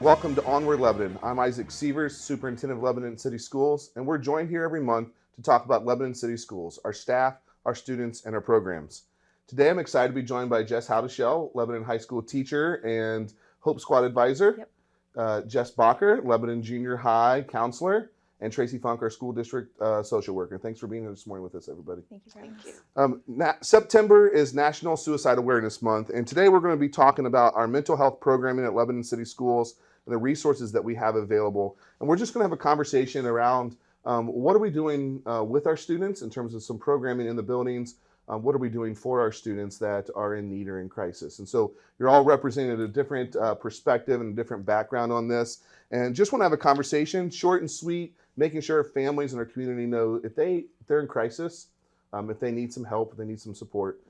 Welcome to Onward, Lebanon. I'm Isaac Seevers, Superintendent of Lebanon City Schools, and we're joined here every month to talk about Lebanon City Schools, our staff, our students, and our programs. Today I'm excited to be joined by Jess Howdeshell, Lebanon High School teacher and Hope Squad advisor, Jess Bacher, Lebanon Junior High counselor, and Tracy Funk, our school district social worker. Thanks for being here this morning with us, everybody. Thank you very much. September is National Suicide Awareness Month, and today we're going to be talking about our mental health programming at Lebanon City Schools and the resources that we have available. And we're just going to have a conversation around what are we doing with our students in terms of some programming in the buildings. What are we doing for our students that are in need or in crisis? And so you're all represented a different perspective and a different background on this. And just want to have a conversation, short and sweet, making sure families in our community know if they're in crisis, if they need some help, if they need some support,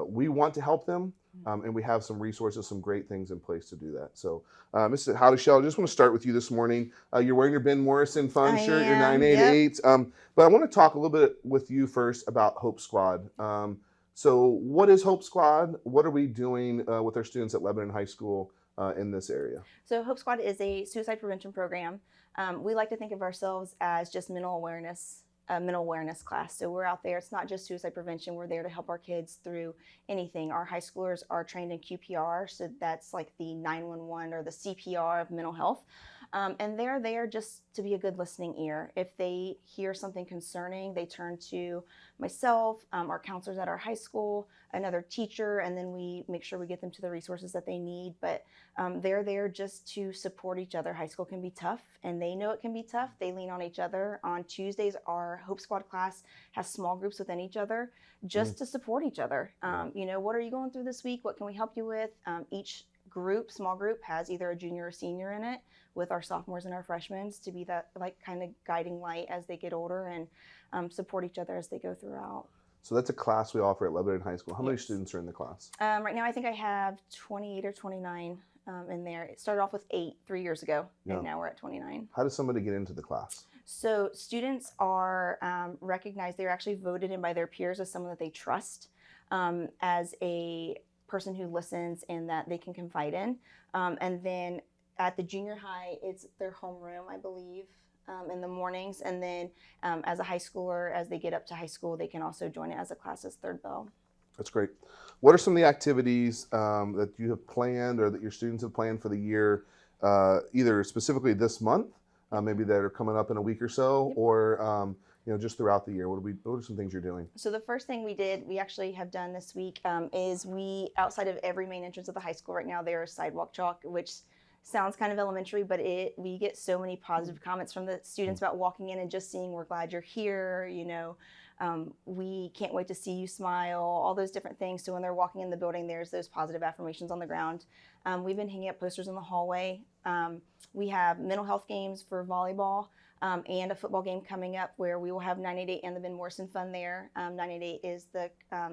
we want to help them. And we have some resources, some great things in place to do that. So, Mrs. Howdeshell, I just want to start with you this morning. You're wearing your Ben Morrison Fun shirt, your 988. Yep. But I want to talk a little bit with you first about Hope Squad. So what is Hope Squad? What are we doing with our students at Lebanon High School in this area? So Hope Squad is a suicide prevention program. We like to think of ourselves as just mental awareness class. So we're out there. It's not just suicide prevention. We're there to help our kids through anything. Our high schoolers are trained in QPR, so that's like the 911 or the CPR of mental health. And they're there just to be a good listening ear. If they hear something concerning, they turn to myself, our counselors at our high school, another teacher, and then we make sure we get them to the resources that they need. But they're there just to support each other. High school can be tough, and they know it can be tough. They lean on each other. On Tuesdays, our Hope Squad class has small groups within each other just to support each other. What are you going through this week? What can we help you with? Each small group, has either a junior or senior in it, with our sophomores and our freshmen to be that kind of guiding light as they get older and support each other as they go throughout. So that's a class we offer at Lebanon High School. How many students are in the class? Right now I think I have 28 or 29 in there. It started off with 8 3 years ago, and now we're at 29. How does somebody get into the class? So students are recognized. They're actually voted in by their peers as someone that they trust, as a person who listens and that they can confide in. And then at the junior high, it's their homeroom, I believe, in the mornings. And then as a high schooler, as they get up to high school, they can also join it as a class as third bell. That's great. What are some of the activities that you have planned or that your students have planned for the year, either specifically this month, maybe that are coming up in a week or so, or just throughout the year? What are some things you're doing? So the first thing we actually have done this week, is outside of every main entrance of the high school right now, there is sidewalk chalk, which sounds kind of elementary, but we get so many positive comments from the students about walking in and just seeing, we're glad you're here, we can't wait to see you smile, all those different things. So when they're walking in the building, there's those positive affirmations on the ground. We've been hanging up posters in the hallway. We have mental health games for volleyball, and a football game coming up where we will have 988 and the Ben Morrison Fund there. 988 is the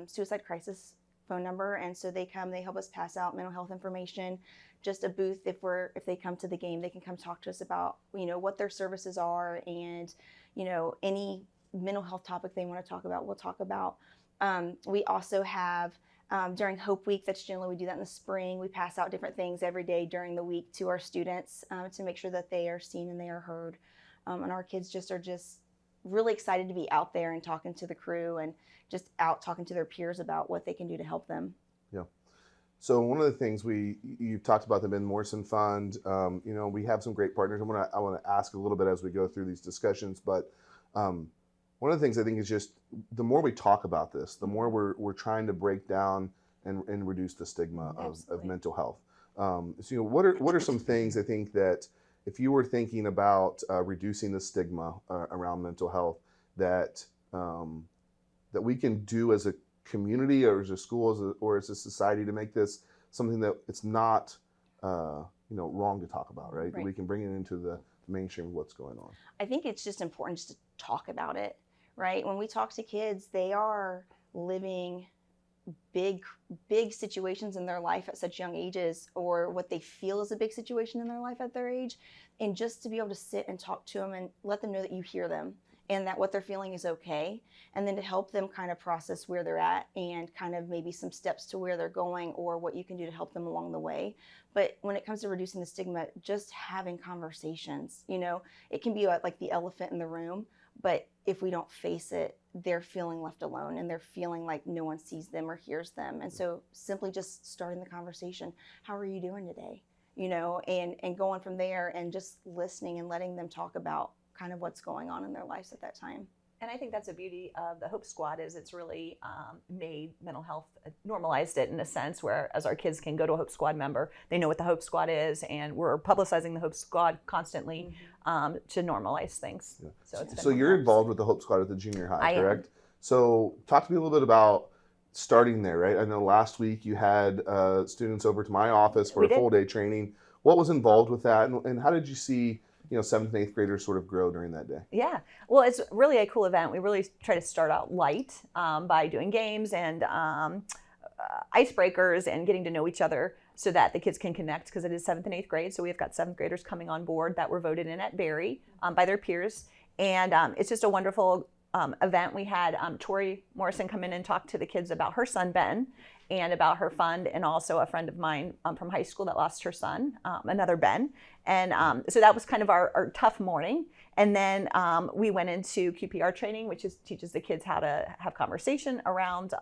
suicide crisis phone number, and so they help us pass out mental health information. Just a booth, if they come to the game, they can come talk to us about what their services are, and any mental health topic they want to talk about, we'll talk about. We also have during Hope Week, that's generally, we do that in the spring. We pass out different things every day during the week to our students to make sure that they are seen and they are heard. And our kids are just really excited to be out there and talking to the crew and just out talking to their peers about what they can do to help them. Yeah. So one of the things you talked about the Ben Morrison Fund. We have some great partners. I want to ask a little bit as we go through these discussions, but one of the things I think is just the more we talk about this, the more we're trying to break down and reduce the stigma of mental health. So what are some things I think that if you were thinking about reducing the stigma around mental health that we can do as a community or as a school or as a society to make this something that it's not wrong to talk about, right? That we can bring it into the mainstream of what's going on. I think it's just important just to talk about it, right? When we talk to kids, they are living big situations in their life at such young ages, or what they feel is a big situation in their life at their age. And just to be able to sit and talk to them and let them know that you hear them and that what they're feeling is okay, and then to help them kind of process where they're at and kind of maybe some steps to where they're going or what you can do to help them along the way. But when it comes to reducing the stigma, just having conversations, it can be like the elephant in the room, but if we don't face it, they're feeling left alone and they're feeling like no one sees them or hears them. And so simply just starting the conversation, how are you doing today? And going from there and just listening and letting them talk about kind of what's going on in their lives at that time. And I think that's the beauty of the Hope Squad is it's really made mental health, normalized it in a sense where as our kids can go to a Hope Squad member, they know what the Hope Squad is, and we're publicizing the Hope Squad constantly to normalize things. Yeah. So you're involved with the Hope Squad at the junior high, I correct? am. So talk to me a little bit about starting there, right? I know last week you had students over to my office for a full day training. What was involved with that, and how did you see 7th and 8th graders sort of grow during that day? Yeah, well, it's really a cool event. We really try to start out light by doing games and icebreakers and getting to know each other so that the kids can connect, because it is 7th and 8th grade. So we've got 7th graders coming on board that were voted in at Berry by their peers. And it's just a wonderful event. We had Tori Morrison come in and talk to the kids about her son, Ben, and about her fund, and also a friend of mine from high school that lost her son, another Ben. And so that was kind of our tough morning. And then we went into QPR training, which teaches the kids how to have conversation around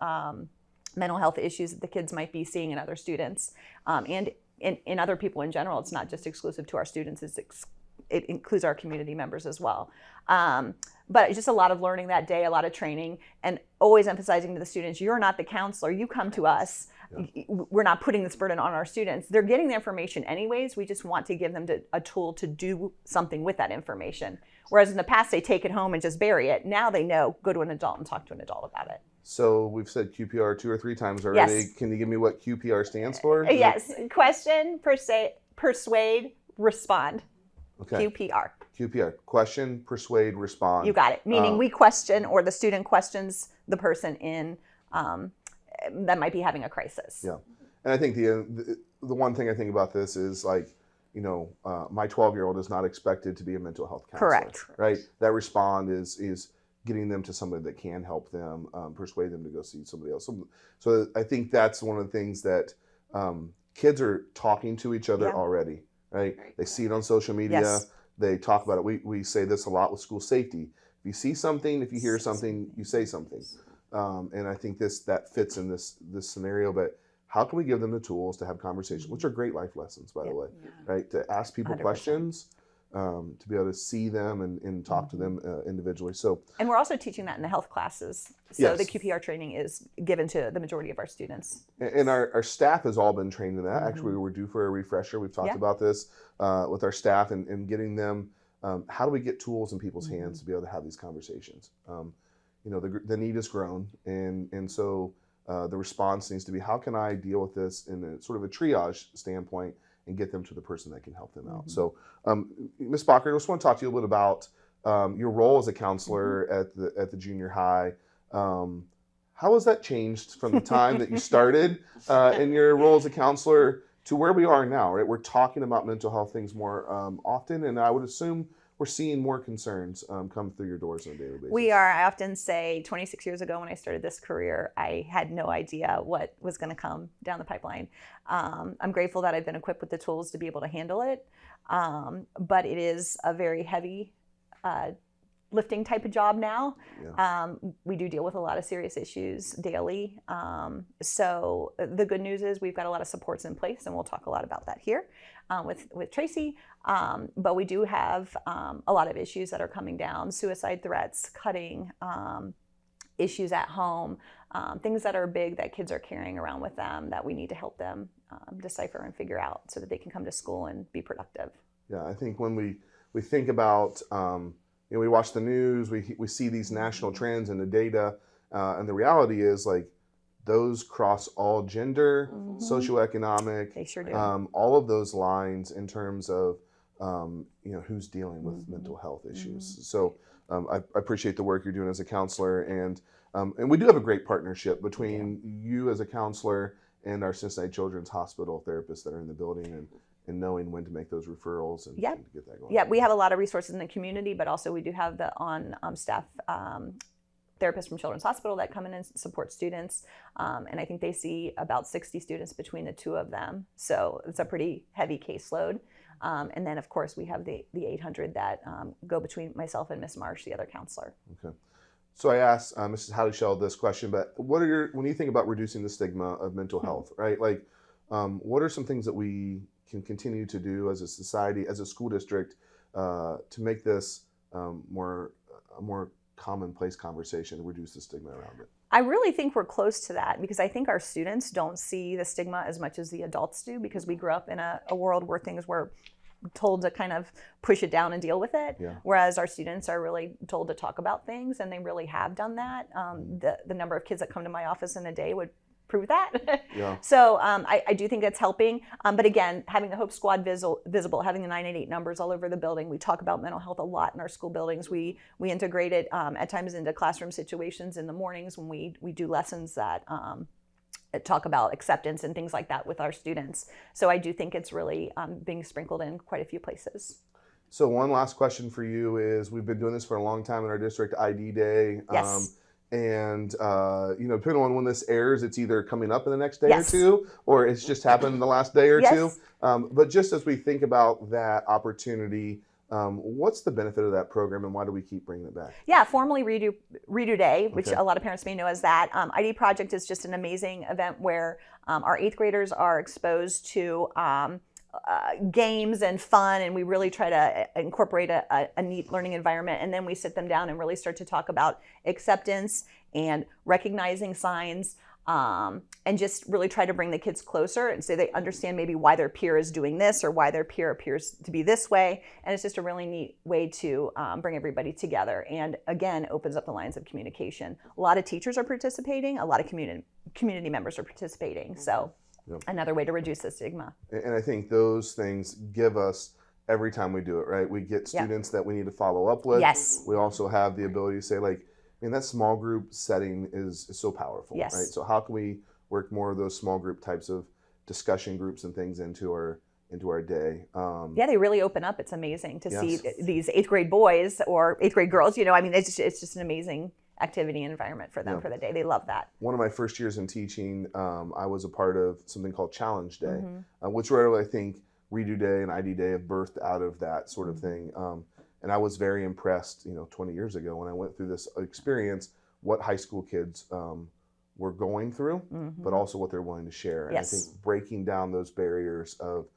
mental health issues that the kids might be seeing in other students and in other people in general. It's not just exclusive to our students, it includes our community members as well. But just a lot of learning that day, a lot of training, and always emphasizing to the students, you're not the counselor, you come to us. Yeah. We're not putting this burden on our students. They're getting the information anyways. We just want to give them a tool to do something with that information. Whereas in the past, they take it home and just bury it. Now they know, go to an adult and talk to an adult about it. So we've said QPR 2 or 3 times already. Yes. Can you give me what QPR stands for? Yes. Question, persuade, respond. Okay. QPR. QPR. Question, persuade, respond. You got it. Meaning we question, or the student questions the person in that might be having a crisis. Yeah. And I think the one thing I think about this is like, my 12-year-old is not expected to be a mental health counselor. Correct. Right? That respond is getting them to somebody that can help them, persuade them to go see somebody else. So I think that's one of the things that kids are talking to each other already, right? They see it on social media. Yes. They talk about it. We say this a lot with school safety. If you see something, if you hear something, you say something. And I think that fits in this scenario. But how can we give them the tools to have conversations, which are great life lessons, by the way, right? To ask people 100%. Questions, to be able to see them and talk to them individually. And we're also teaching that in the health classes. So the QPR training is given to the majority of our students. And our staff has all been trained in that. Actually, we were due for a refresher. We've talked about this with our staff and getting them, how do we get tools in people's hands to be able to have these conversations? The need has grown, and so the response needs to be, how can I deal with this in a sort of a triage standpoint and get them to the person that can help them out? So, Ms. Bacher, I just want to talk to you a little bit about your role as a counselor at the junior high. How has that changed from the time that you started in your role as a counselor to where we are now? Right, we're talking about mental health things more often, and I would assume we're seeing more concerns come through your doors on a daily basis. We are. I often say 26 years ago when I started this career, I had no idea what was going to come down the pipeline. I'm grateful that I've been equipped with the tools to be able to handle it, but it is a very heavy lifting type of job now. Yeah. We do deal with a lot of serious issues daily. So the good news is we've got a lot of supports in place, and we'll talk a lot about that here with Tracy. But we do have a lot of issues that are coming down: suicide threats, cutting, issues at home, things that are big that kids are carrying around with them that we need to help them decipher and figure out so that they can come to school and be productive. Yeah, I think when we think about we watch the news, we see these national trends and the data, and the reality is like those cross all gender, socioeconomic, they sure do. All of those lines in terms of who's dealing with mental health issues. So I appreciate the work you're doing as a counselor, and we do have a great partnership between you as a counselor and our Cincinnati Children's Hospital therapists that are in the building, and knowing when to make those referrals and, Yep. and to get that going. Yeah, we have a lot of resources in the community, but also we do have the staff therapists from Children's Hospital that come in and support students. And I think they see about 60 students between the two of them. So it's a pretty heavy caseload. And then, of course, we have the 800 that go between myself and Miss Marsh, the other counselor. Okay. So I asked Mrs. Howdy-Shell this question, but when you think about reducing the stigma of mental health, right? Like, what are some things that we can continue to do as a society, as a school district, to make this a more commonplace conversation, reduce the stigma around it? I really think we're close to that because I think our students don't see the stigma as much as the adults do because we grew up in a world where things were told to kind of push it down and deal with it, Yeah. whereas our students are really told to talk about things, and they really have done that. The number of kids that come to my office in a day would prove that. Yeah. So I do think it's helping. But again, having the Hope Squad visible, having the 988 numbers all over the building. We talk about mental health a lot in our school buildings. We integrate it at times into classroom situations in the mornings when we do lessons that talk about acceptance and things like that with our students. So I do think it's really being sprinkled in quite a few places. So one last question for you is, we've been doing this for a long time in our district, ID Day. Yes. And depending on when this airs, it's either coming up in the next day Yes. or two, or it's just happened in the last day or Yes. two. But just as we think about that opportunity, what's the benefit of that program, and why do we keep bringing it back? Yeah, formally Redo Day, which Okay. a lot of parents may know as that. ID Project is just an amazing event where our 8th graders are exposed to games and fun, and we really try to incorporate a neat learning environment. And then we sit them down and really start to talk about acceptance and recognizing signs, and just really try to bring the kids closer and so they understand maybe why their peer is doing this or why their peer appears to be this way. And it's just a really neat way to bring everybody together, and again opens up the lines of communication. A lot of teachers are participating, a lot of community members are participating. So Yep. another way to reduce the stigma. And I think those things give us, every time we do it, right? We get Yeah. students that we need to follow up with. Yes. We also have the ability to say, like, that small group setting is so powerful, Yes. right? So how can we work more of those small group types of discussion groups and things into our day? Yeah, they really open up. It's amazing to see Yes. these 8th grade boys or 8th grade girls. It's just an amazing activity and environment for them Yeah. for the day. They love that. One of my first years in teaching, I was a part of something called Challenge Day, Mm-hmm. which really, I think, Redo Day and ID Day have birthed out of that sort of thing. And I was very impressed, 20 years ago when I went through this experience, what high school kids were going through, but also what they're willing to share. And Yes. I think breaking down those barriers of,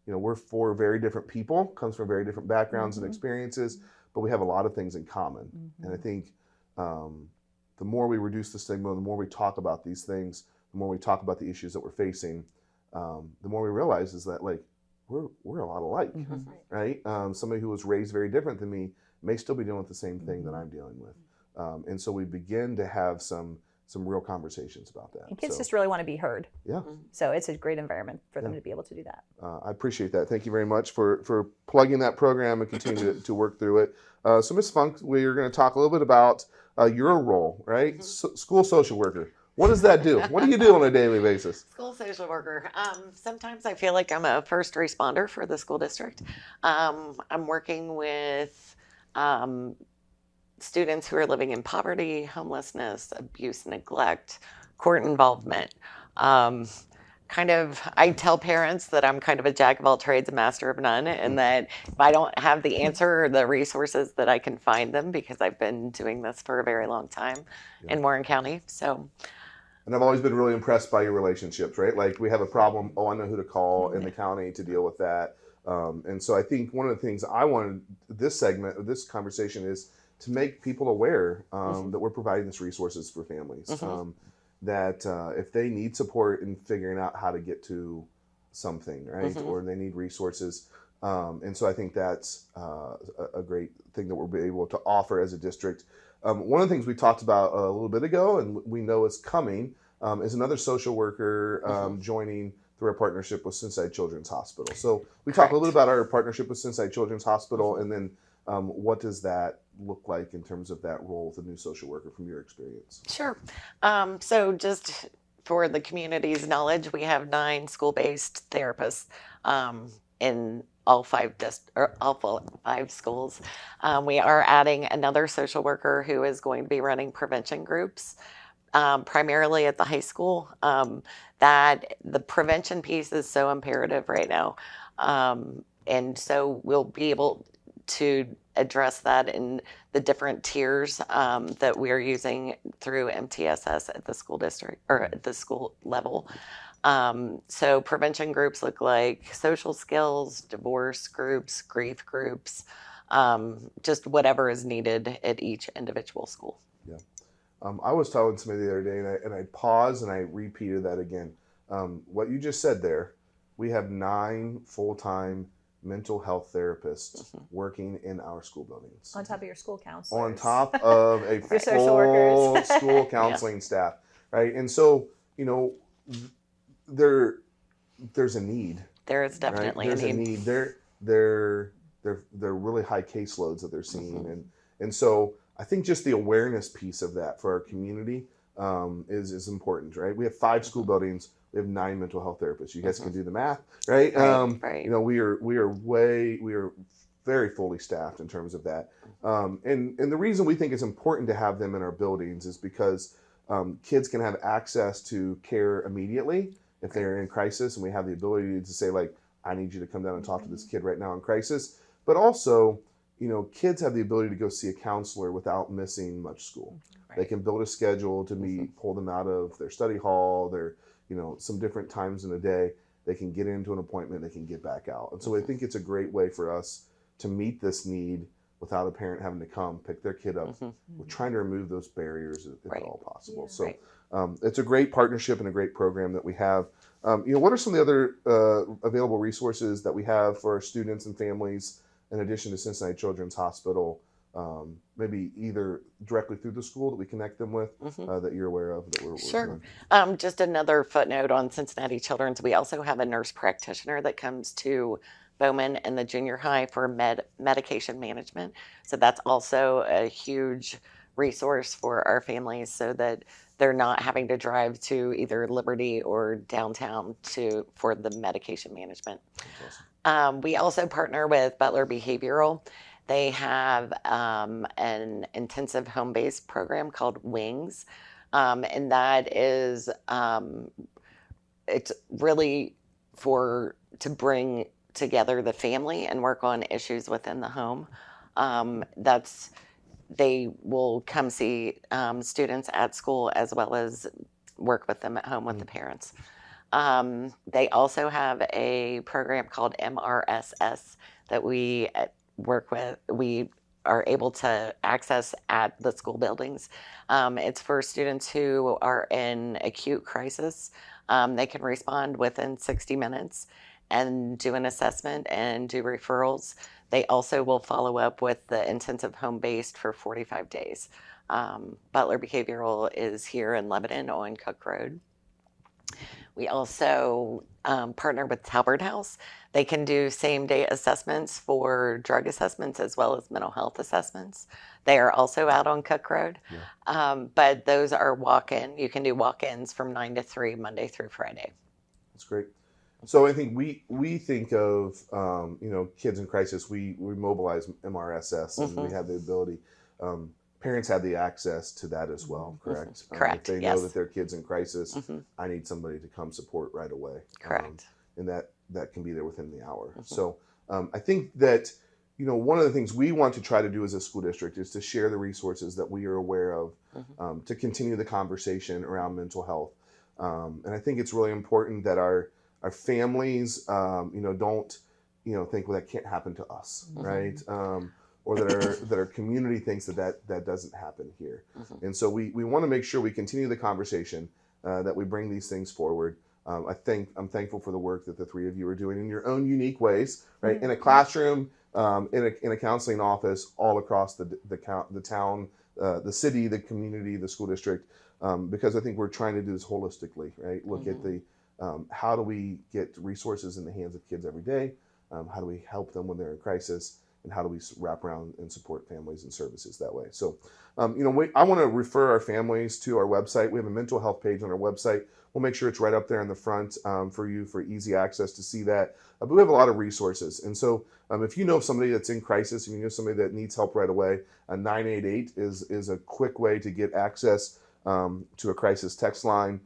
we're 4 very different people, comes from very different backgrounds and experiences, but we have a lot of things in common. And I think the more we reduce the stigma, the more we talk about these things, the more we talk about the issues that we're facing, the more we realize is that, like, we're a lot alike, right? Somebody who was raised very different than me may still be dealing with the same thing that I'm dealing with. And so we begin to have some real conversations about that. And kids So, just really want to be heard. yeah, So it's a great environment for them Yeah. to be able to do that. I appreciate that. Thank you very much for plugging that program and continue to work through it. So Ms. Funk, we're going to talk a little bit about your role, right? School social worker. What does that do? What do you do on a daily basis? School social worker. Sometimes I feel like I'm a first responder for the school district. I'm working with students who are living in poverty, homelessness, abuse, neglect, court involvement. I tell parents that I'm kind of a jack of all trades, a master of none, and that if I don't have the answer or the resources, that I can find them, because I've been doing this for a very long time in Warren County. So. And I've always been really impressed by your relationships, right? Like, we have a problem, I know who to call in the county to deal with that. And so I think one of the things I wanted this conversation is to make people aware that we're providing these resources for families. That if they need support in figuring out how to get to something, right? Or they need resources. And so I think that's a great thing that we'll be able to offer as a district. One of the things we talked about a little bit ago, and we know is coming, is another social worker joining through our partnership with Cincinnati Children's Hospital. So we talked a little bit about our partnership with Cincinnati Children's Hospital, and then what does that look like in terms of that role with a new social worker from your experience? Sure. So just for the community's knowledge, we have 9 school-based therapists in all 5 schools. We are adding another social worker who is going to be running prevention groups, primarily at the high school. That the prevention piece is so imperative right now. And so we'll be able to address that in the different tiers that we're using through MTSS at the school district or at the school level. So prevention groups look like social skills, divorce groups, grief groups, just whatever is needed at each individual school. Yeah. I was telling somebody the other day, and I paused and I repeated that again. What you just said there, we have 9 full-time mental health therapists working in our school buildings. On top of your school counselors. On top of a Your social workers. full school counseling staff, right? And so, you know, there's a need. There is definitely right? There's a need. They're really high caseloads that they're seeing, and so I think just the awareness piece of that for our community is important, right? We have 5 school buildings. We have 9 mental health therapists. You guys can do the math, right? Right. You know, we are very fully staffed in terms of that. And the reason we think it's important to have them in our buildings is because kids can have access to care immediately if they're in crisis, and we have the ability to say, like, I need you to come down and talk to this kid right now in crisis. But also, you know, kids have the ability to go see a counselor without missing much school. Right. They can build a schedule to pull them out of their study hall, their, you know, some different times in the day. They can get into an appointment, they can get back out. And so I think it's a great way for us to meet this need without a parent having to come pick their kid up. We're trying to remove those barriers if at all possible. So it's a great partnership and a great program that we have. You know, what are some of the other available resources that we have for our students and families in addition to Cincinnati Children's Hospital? Maybe either directly through the school that we connect them with that you're aware of that we're working on? Just another footnote on Cincinnati Children's. We also have a nurse practitioner that comes to Bowman and the junior high for medication management. So that's also a huge resource for our families so that they're not having to drive to either Liberty or downtown for the medication management. Awesome. We also partner with Butler Behavioral. They have an intensive home-based program called WINGS, and that is it's really to bring together the family and work on issues within the home. They will come see students at school as well as work with them at home with the parents. They also have a program called MRSS that we work with. We are able to access at the school buildings. It's for students who are in acute crisis. They can respond within 60 minutes and do an assessment and do referrals. They also will follow up with the intensive home-based for 45 days. Butler Behavioral is here in Lebanon on Cook Road. We also partner with Talbert House. They can do same-day assessments for drug assessments as well as mental health assessments. They are also out on Cook Road, but those are walk-in. You can do walk-ins from 9 to 3, Monday through Friday. That's great. So I think we think of you know, kids in crisis. We mobilize MRSS, and we have the ability. Parents have the access to that as well, correct? Correct. If they know that their kid's in crisis, I need somebody to come support right away. Correct. And that can be there within the hour. So I think that, you know, one of the things we want to try to do as a school district is to share the resources that we are aware of to continue the conversation around mental health. And I think it's really important that our families, you know, don't, you know, think, well, that can't happen to us, right? Or that our community thinks that doesn't happen here. And so we want to make sure we continue the conversation, that we bring these things forward. I'm thankful for the work that the 3 of you are doing in your own unique ways, right? In a classroom, in a counseling office, all across the town, the city, the community, the school district, because I think we're trying to do this holistically, right? Look at the how do we get resources in the hands of kids every day? How do we help them when they're in crisis? and how do we wrap around and support families and services that way. So, I want to refer our families to our website. We have a mental health page on our website. We'll make sure it's right up there in the front for you for easy access to see that. But we have a lot of resources. And so if you know somebody that's in crisis, if you know somebody that needs help right away, 988 is a quick way to get access to a crisis text line,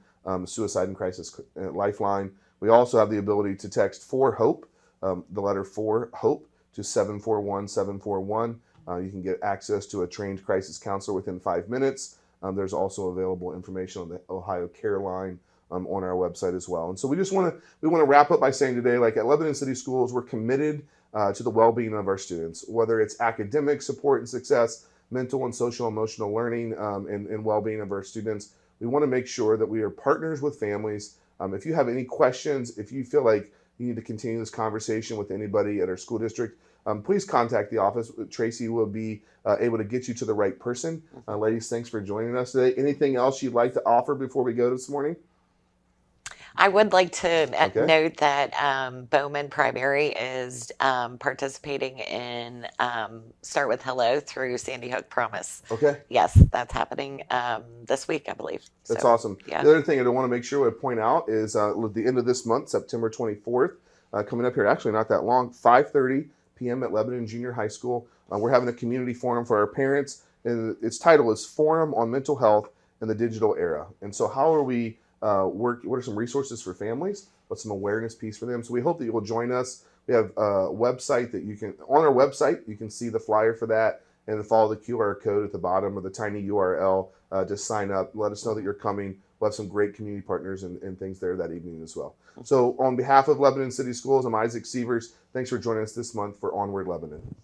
suicide and crisis lifeline. We also have the ability to text 4HOPE, the letter 4HOPE, to 741-741. You can get access to a trained crisis counselor within 5 minutes. There's also available information on the Ohio Care Line on our website as well. And so we want to wrap up by saying today, like at Lebanon City Schools, we're committed to the well-being of our students, whether it's academic support and success, mental and social emotional learning, and well-being of our students. We want to make sure that we are partners with families. If you have any questions, if you feel like you need to continue this conversation with anybody at our school district, please contact the office. Tracy will be able to get you to the right person. Ladies, thanks for joining us today. Anything else you'd like to offer before we go this morning? I would like to note that Bowman Primary is participating in Start With Hello through Sandy Hook Promise. Okay. Yes, that's happening this week, I believe. That's So, awesome. yeah. The other thing I want to make sure I point out is at the end of this month, September 24th, coming up here, actually not that long, 5:30 p.m. at Lebanon Junior High School. We're having a community forum for our parents, and its title is Forum on Mental Health in the Digital Era. And so how are we what are some resources for families? What's some awareness piece for them? So we hope that you will join us. We have a website that on our website, you can see the flyer for that and follow the QR code at the bottom or the tiny URL to sign up. Let us know that you're coming. We'll have some great community partners and things there that evening as well. So on behalf of Lebanon City Schools, I'm Isaac Seevers. Thanks for joining us this month for Onward Lebanon.